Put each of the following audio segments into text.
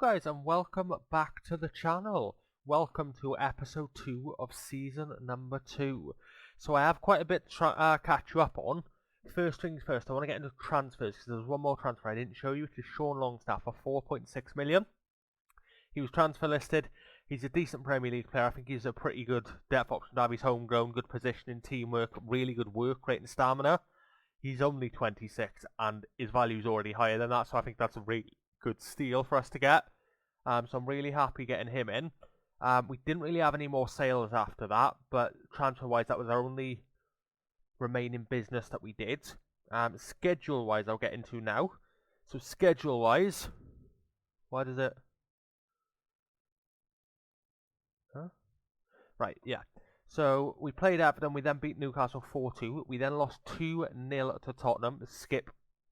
guys, and welcome back to the channel. Welcome to episode 2 of season number 2. So I have quite a bit to catch you up on. First things first, I want to get into transfers because there's one more transfer I didn't show you, which is Sean Longstaff for 4.6 million. He was transfer listed. He's a decent Premier League player. I think he's a pretty good depth option to have. He's homegrown, good positioning, teamwork, really good work rate and stamina. He's only 26 and his value is already higher than that, so I think that's a really good steal for us to get. So I'm really happy getting him in. We didn't really have any more sales after that, but transfer-wise, that was our only remaining business that we did. Schedule-wise, I'll get into now. So schedule-wise, why does it... Huh? Right, yeah. So we played Everton, we then beat Newcastle 4-2. We then lost 2-0 to Tottenham. Skip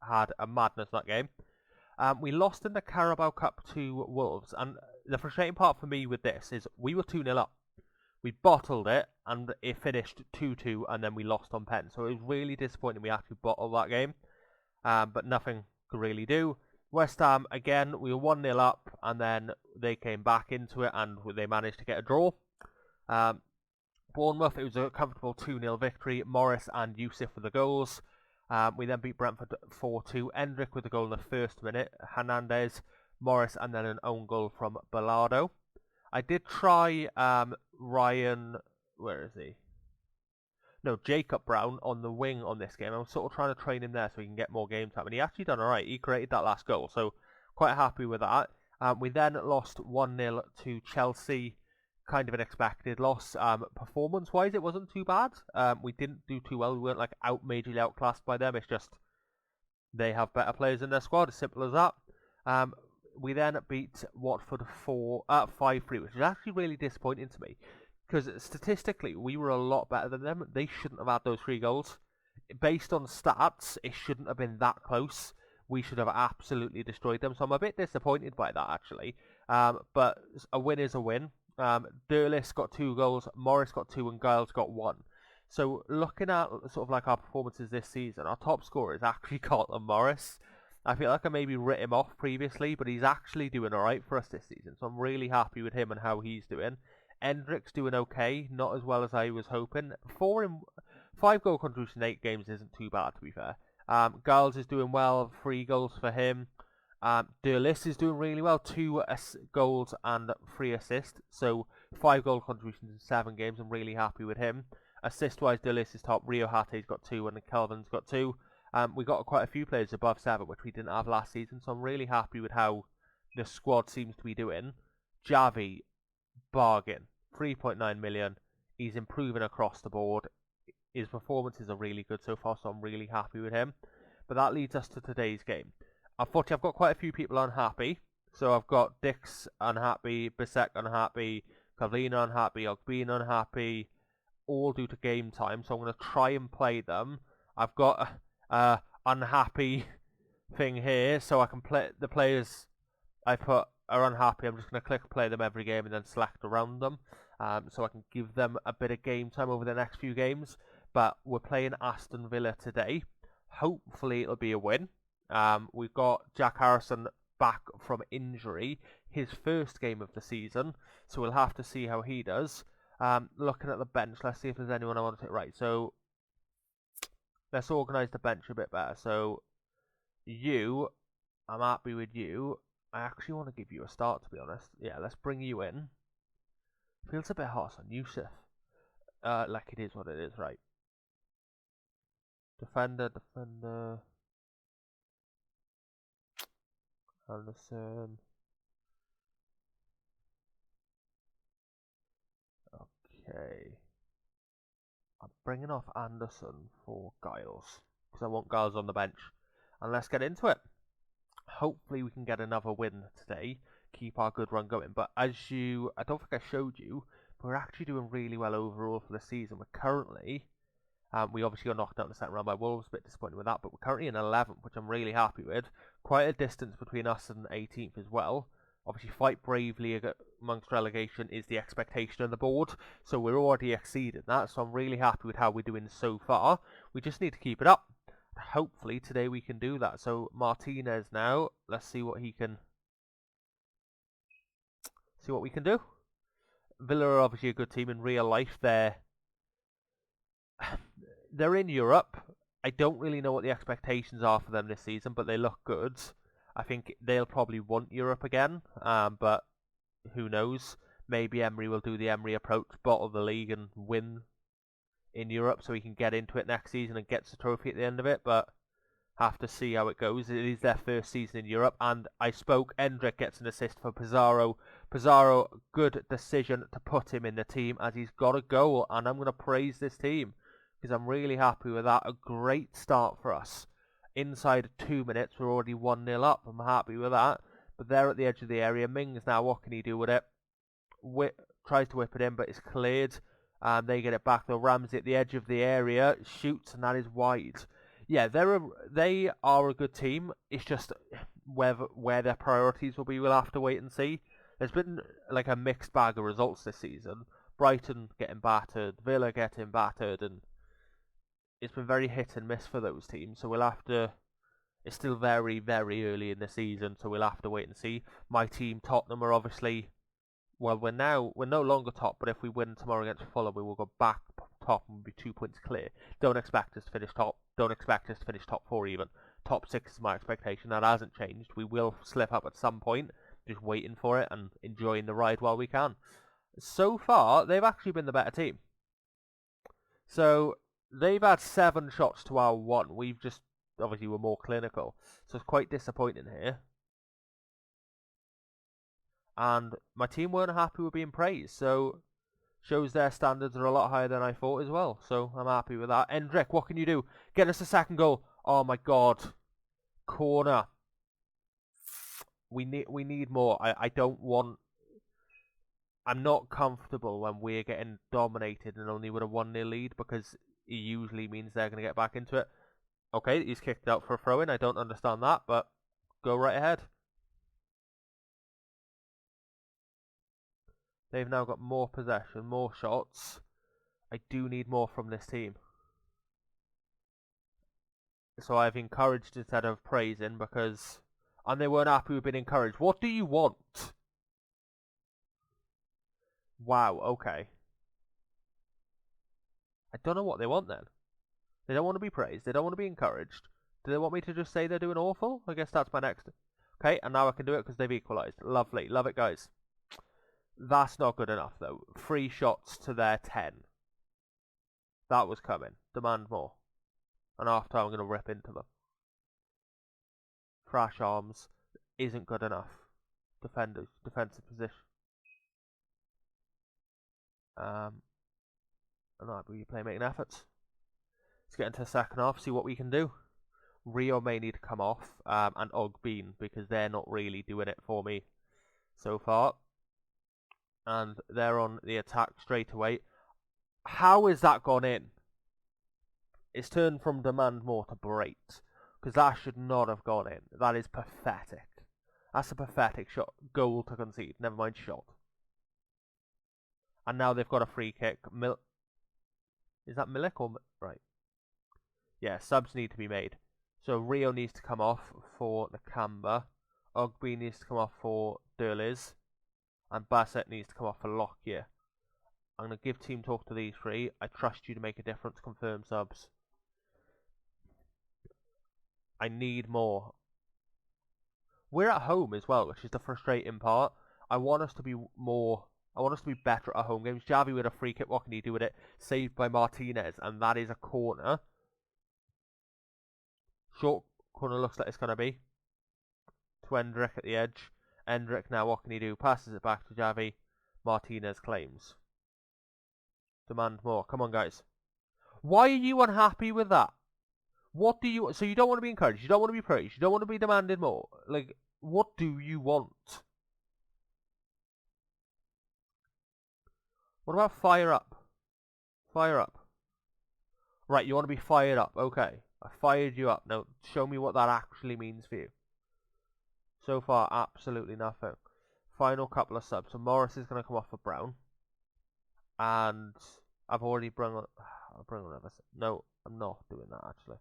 had a madness that game. We lost in the Carabao Cup to Wolves, and the frustrating part for me with this is we were 2-0 up. We bottled it, and it finished 2-2, and then we lost on pen. So it was really disappointing we actually bottled that game, but nothing could really do. West Ham, again, we were 1-0 up, and then they came back into it, and they managed to get a draw. Bournemouth, it was a comfortable 2-0 victory. Morris and Yusuf for the goals. We then beat Brentford 4-2. Endrick with the goal in the first minute. Hernandez, Morris, and then an own goal from Bellardo. I did try Ryan... Where is he? No, Jacob Brown on the wing on this game. I was sort of trying to train him there so he can get more game time. And he actually done alright. He created that last goal. So quite happy with that. We then lost 1-0 to Chelsea. Kind of an expected loss. Performance-wise, it wasn't too bad. We didn't do too well. We weren't like majorly outclassed by them. It's just they have better players in their squad. As simple as that. We then beat Watford 5-3, which is actually really disappointing to me because statistically we were a lot better than them. They shouldn't have had those 3 goals. Based on stats, it shouldn't have been that close. We should have absolutely destroyed them. So I'm a bit disappointed by that actually. But a win is a win. Durlis got 2 goals, Morris got 2, and Giles got 1. So looking at sort of like our performances this season, our top scorer is actually Colin Morris. I feel like I maybe writ him off previously, but he's actually doing alright for us this season. So I'm really happy with him and how he's doing. Endrick's doing okay, not as well as I was hoping. 5 goal contribution in 8 games isn't too bad to be fair. Giles is doing well, 3 goals for him. Durlis is doing really well, 2 goals and 3 assists, so 5 goal contributions in 7 games. I'm really happy with him. Assist-wise, Durlis is top, Rio Hate's got 2, and Kelvin's got 2. We got quite a few players above 7, which we didn't have last season, so I'm really happy with how the squad seems to be doing. Javi, bargain, 3.9 million. He's improving across the board. His performances are really good so far, so I'm really happy with him. But that leads us to today's game. Unfortunately, I've got quite a few people unhappy. So I've got Dix unhappy, Bisek unhappy, Carlino unhappy, Ogbin unhappy, all due to game time. So I'm going to try and play them. I've got a unhappy thing here, so I can play the players I put are unhappy. I'm just going to click play them every game and then select around them, so I can give them a bit of game time over the next few games. But we're playing Aston Villa today. Hopefully it'll be a win. We've got Jack Harrison back from injury, his first game of the season, so we'll have to see how he does. Looking at the bench, let's see if there's anyone I want to take. Right, so let's organise the bench a bit better. So I'm happy with you. I actually want to give you a start, to be honest. Yeah, let's bring you in. Feels a bit harsh on Yusuf. Like it is what it is, right. Defender. Anderson. Okay. I'm bringing off Anderson for Giles because I want Giles on the bench. And let's get into it. Hopefully we can get another win today. Keep our good run going. But I don't think I showed you, but we're actually doing really well overall for the season. We're currently... we obviously got knocked out in the second round by Wolves, a bit disappointed with that, but we're currently in 11th, which I'm really happy with. Quite a distance between us and 18th as well. Obviously, fight bravely amongst relegation is the expectation on the board, so we're already exceeding that, so I'm really happy with how we're doing so far. We just need to keep it up. Hopefully, today we can do that. So, Martinez now, let's see what he can See what we can do. Villa are obviously a good team in real life. They're in Europe. I don't really know what the expectations are for them this season, but they look good. I think they'll probably want Europe again, but who knows? Maybe Emery will do the Emery approach, bottle the league and win in Europe so he can get into it next season and gets the trophy at the end of it, but have to see how it goes. It is their first season in Europe, and I spoke, Endrick gets an assist for Pizarro. Pizarro, good decision to put him in the team as he's got a goal, and I'm going to praise this team because I'm really happy with that. A great start for us. Inside 2 minutes, we're already 1-0 up. I'm happy with that. But they're at the edge of the area. Mings now, what can he do with it? Tries to whip it in, but it's cleared. They get it back though. Ramsey at the edge of the area shoots, and that is wide. Yeah, they are a good team. It's just where their priorities will be. We'll have to wait and see. There's been like a mixed bag of results this season. Brighton getting battered, Villa getting battered, and it's been very hit and miss for those teams. So we'll have to. It's still very, very early in the season, so we'll have to wait and see. My team, Tottenham, are obviously. Well, we're no longer top, but if we win tomorrow against Fulham, we will go back top and be 2 points clear. Don't expect us to finish top. Don't expect us to finish top 4 even. Top 6 is my expectation. That hasn't changed. We will slip up at some point. Just waiting for it and enjoying the ride while we can. So far, they've actually been the better team. So they've had 7 shots to our 1. We've just obviously were more clinical. So it's quite disappointing here. And my team weren't happy with being praised, so shows their standards are a lot higher than I thought as well. So I'm happy with that. Endrick, what can you do? Get us a second goal. Oh my god. Corner. We need more. I don't want. I'm not comfortable when we're getting dominated and only with a 1-0 lead because it usually means they're going to get back into it. Okay, he's kicked out for a throw-in. I don't understand that, but go right ahead. They've now got more possession, more shots. I do need more from this team. So I've encouraged instead of praising because... And they weren't happy with being encouraged. What do you want? Wow, okay. I don't know what they want then. They don't want to be praised. They don't want to be encouraged. Do they want me to just say they're doing awful? I guess that's my next... Okay, and now I can do it because they've equalised. Lovely. Love it, guys. That's not good enough, though. 3 shots to their 10. That was coming. Demand more. And after I'm going to rip into them. Thrash arms isn't good enough. Defensive position. And that will be playmaking efforts. Let's get into the second half, see what we can do. Rio may need to come off, and Ogbean, because they're not really doing it for me so far. And they're on the attack straight away. How has that gone in? It's turned from demand more to break. Because that should not have gone in. That is pathetic. That's a pathetic shot. Goal to concede. Never mind shot. And now they've got a free kick. Is that Milik or... Right. Yeah, subs need to be made. So Rio needs to come off for Nakamba. Ogbe needs to come off for Derlis. And Bassett needs to come off for Lockyer. I'm going to give team talk to these 3. I trust you to make a difference. Confirm subs. I need more. We're at home as well, which is the frustrating part. I want us to be more... I want us to be better at home games. Javi with a free kick. What can he do with it? Saved by Martinez. And that is a corner. Short corner looks like it's going to be. To Endrick at the edge. Endrick now, what can he do? Passes it back to Javi. Martinez claims. Demand more. Come on, guys. Why are you unhappy with that? What do you... So you don't want to be encouraged. You don't want to be praised. You don't want to be demanded more. Like, what do you want? What about fire up? Fire up. Right, you want to be fired up. Okay. I fired you up. Now, show me what that actually means for you. So far, absolutely nothing. Final couple of subs. So Morris is going to come off for Brown. And I've already I'll bring on Everson. No, I'm not doing that, actually.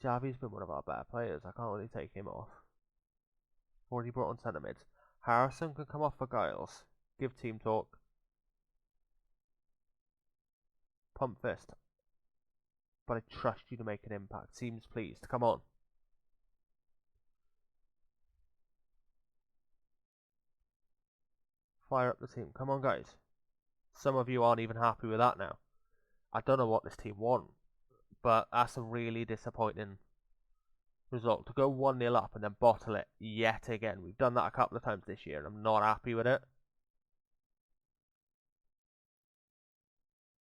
Javi's been one of our better players. I can't really take him off. Already brought on centre mids. Harrison can come off for Giles. Give team talk. Pump fist. But I trust you to make an impact. Seems pleased. Come on. Fire up the team. Come on, guys. Some of you aren't even happy with that now. I don't know what this team want, but that's a really disappointing result. To go 1-0 up and then bottle it yet again. We've done that a couple of times this year, and I'm not happy with it.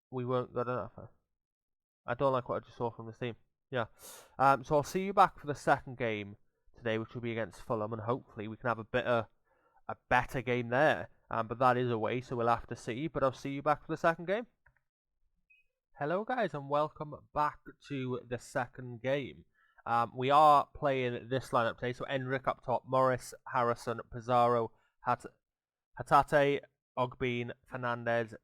We weren't good enough. I don't like what I just saw from this team. Yeah. So I'll see you back for the second game today, which will be against Fulham, and hopefully we can have a better game there. But that is away, so we'll have to see. But I'll see you back for the second game. Hello, guys, and welcome back to the second game. We are playing this lineup today. So Enric up top, Morris, Harrison, Pizarro, Hatate, Ogbene, Fernandez,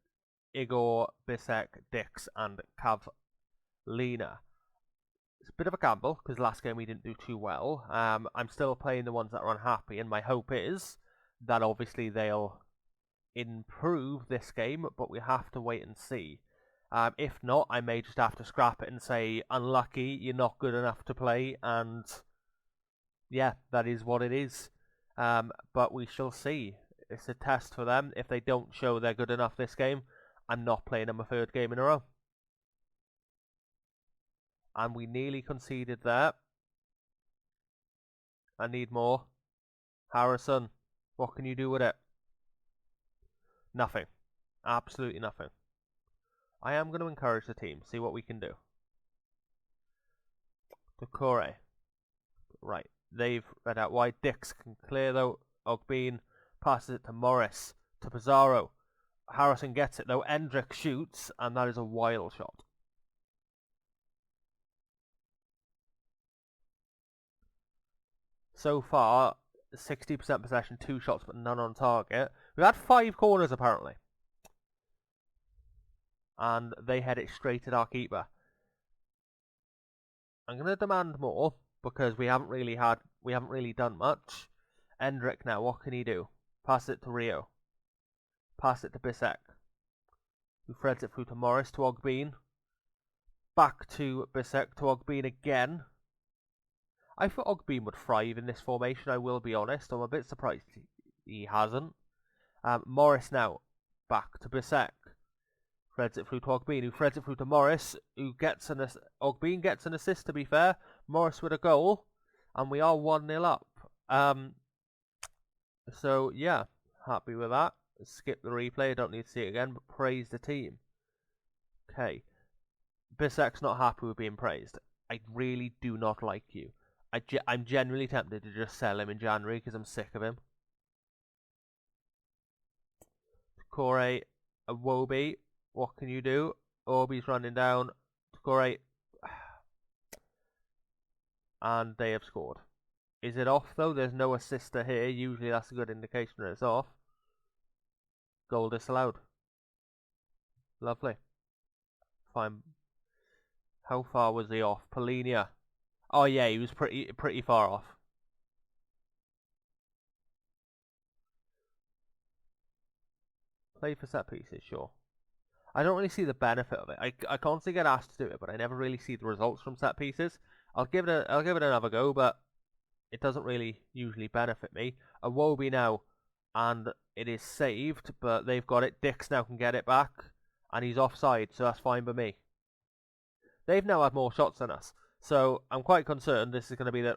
Igor, Bisek, Dix, and Cavlina. It's a bit of a gamble because last game we didn't do too well. I'm still playing the ones that are unhappy, and my hope is that obviously they'll improve this game, but we have to wait and see. If not, I may just have to scrap it and say, unlucky, you're not good enough to play, and yeah, that is what it is. But we shall see. It's a test for them. If they don't show they're good enough this game, I'm not playing them a third game in a row. And we nearly conceded there. I need more. Harrison, what can you do with it? Nothing. Absolutely nothing. I am going to encourage the team. See what we can do. Decore. Right. They've read out wide. Dix can clear though. Ogbene passes it to Morris. To Pizarro. Harrison gets it though. Endrick shoots. And that is a wild shot. So far, 60% possession, 2 shots, but none on target. We've had 5 corners apparently. And they head it straight at our keeper. I'm going to demand more because we haven't really done much. Endrick now, what can he do? Pass it to Rio. Pass it to Bisek. Who threads it through to Morris, to Ogbene. Back to Bisek, to Ogbene again. I thought Ogbene would thrive in this formation, I will be honest. I'm a bit surprised he hasn't. Morris now, back to Bisek. Threads it through to Ogbene, who threads it through to Morris, who gets Ogbene gets an assist, to be fair. Morris with a goal, and we are 1-0 up. So, yeah, happy with that. Skip the replay, I don't need to see it again, but praise the team. Okay. Bisek's not happy with being praised. I really do not like you. I'm genuinely tempted to just sell him in January because I'm sick of him. Corey, Iwobi, what can you do? Obi's running down. Corey. And they have scored. Is it off though? There's no assister here. Usually that's a good indication that it's off. Goal disallowed. Lovely. Fine. How far was he off? Polinia. Oh yeah, he was pretty far off. Play for set pieces, sure. I don't really see the benefit of it. I constantly get asked to do it, but I never really see the results from set pieces. I'll give it another go, but it doesn't really usually benefit me. Iwobi now, and it is saved, but they've got it. Dix now can get it back, and he's offside, so that's fine by me. They've now had more shots than us, so I'm quite concerned this is going to be a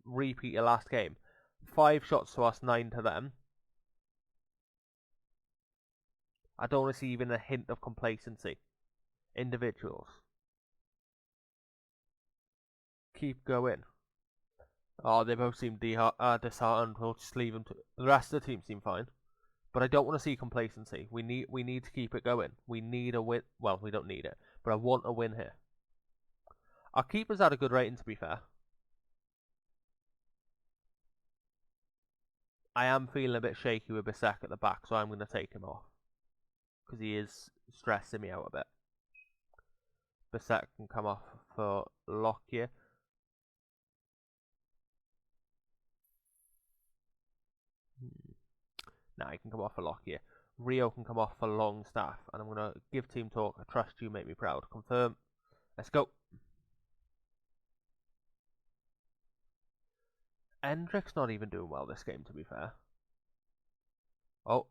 repeat of last game. 5 shots to us, 9 to them. I don't want to see even a hint of complacency. Individuals. Keep going. Oh, they both seem disheartened. We'll just leave them to... The rest of the team seem fine. But I don't want to see complacency. We need to keep it going. We need a win. Well, we don't need it. But I want a win here. Our keeper's had a good rating, to be fair. I am feeling a bit shaky with Bisek at the back, so I'm going to take him off. Because he is stressing me out a bit. Bisek can come off for Lockyer. Nah, he can come off for Lockyer. Rio can come off for Longstaff. And I'm going to give Team Talk, I trust you, make me proud. Confirm. Let's go. Hendrick's not even doing well this game, to be fair. Oh.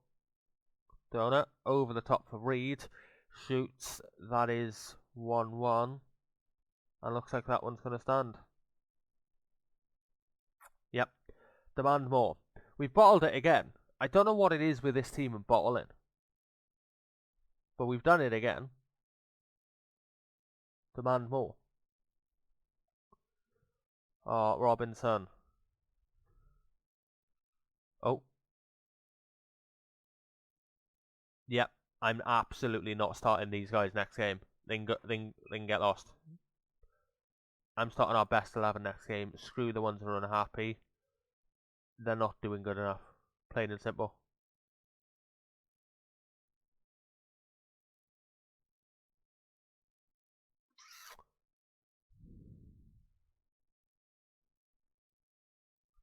Donut. Over the top for Reed. Shoots. That is 1-1. And looks like that one's going to stand. Yep. Demand more. We've bottled it again. I don't know what it is with this team and bottling. But we've done it again. Demand more. Oh, Robinson. Oh. Yep. I'm absolutely not starting these guys next game. They can get lost. I'm starting our best 11 next game. Screw the ones who are unhappy. They're not doing good enough. Plain and simple.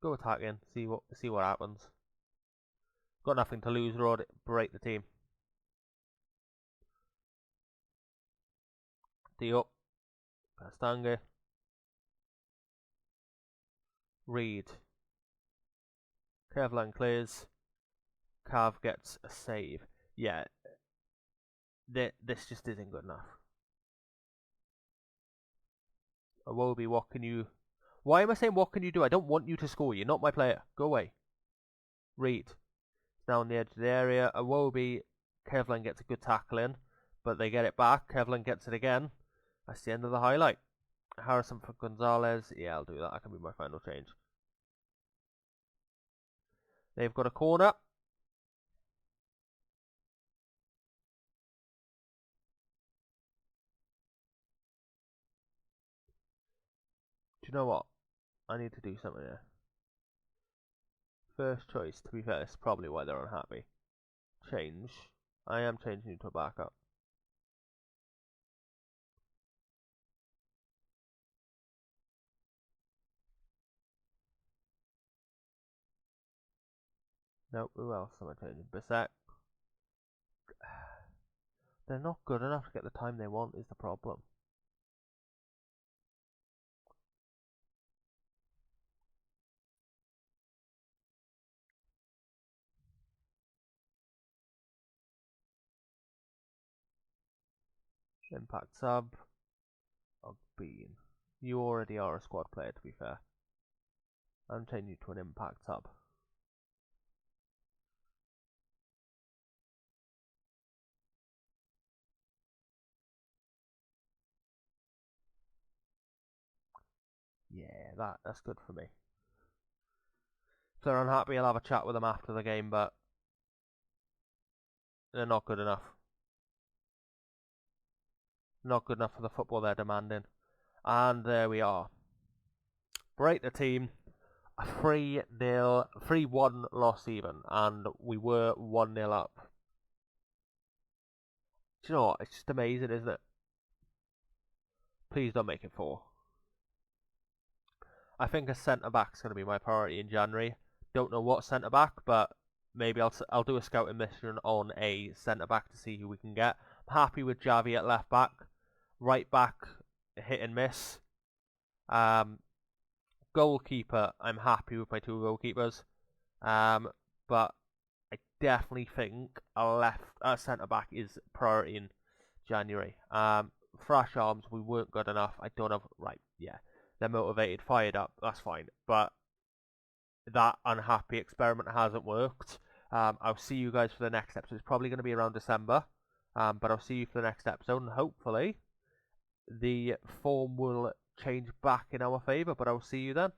Go attacking. See what happens. Got nothing to lose, Rod. Break the team. D up. Castange. Reed. Kevlan clears. Cav gets a save. Yeah. This just isn't good enough. Awobi, what can you... Why am I saying what can you do? I don't want you to score. You're not my player. Go away. Reed. Down the edge of the area. Awobi. Kevlan gets a good tackle in. But they get it back. Kevlan gets it again. That's the end of the highlight. Harrison for Gonzalez. Yeah, I'll do that. That can be my final change. They've got a corner. Do you know what? I need to do something here. First choice, to be fair, that's probably why they're unhappy. Change. I am changing you to a backup. Nope, who else am I changing? Bissett. They're not good enough to get the time they want is the problem. Impact sub. Bean. You already are a squad player, to be fair. I'm changing you to an impact sub. Yeah, that's good for me. If they're unhappy, I'll have a chat with them after the game, but they're not good enough. Not good enough for the football they're demanding. And there we are. Break the team. A 3-0, 3-1 loss even, and we were 1-0 up. Do you know what? It's just amazing, isn't it? Please don't make it 4. I think a centre-back's going to be my priority in January. Don't know what centre-back, but maybe I'll do a scouting mission on a centre-back to see who we can get. I'm happy with Javi at left-back. Right-back, hit and miss. Goalkeeper, I'm happy with my 2 goalkeepers. But I definitely think a centre-back is priority in January. Thrash Arms, we weren't good enough. I don't have... Right, yeah. They're motivated, fired up, that's fine. But that unhappy experiment hasn't worked. I'll see you guys for the next episode. It's probably going to be around December. But I'll see you for the next episode. And hopefully, the form will change back in our favour. But I'll see you then.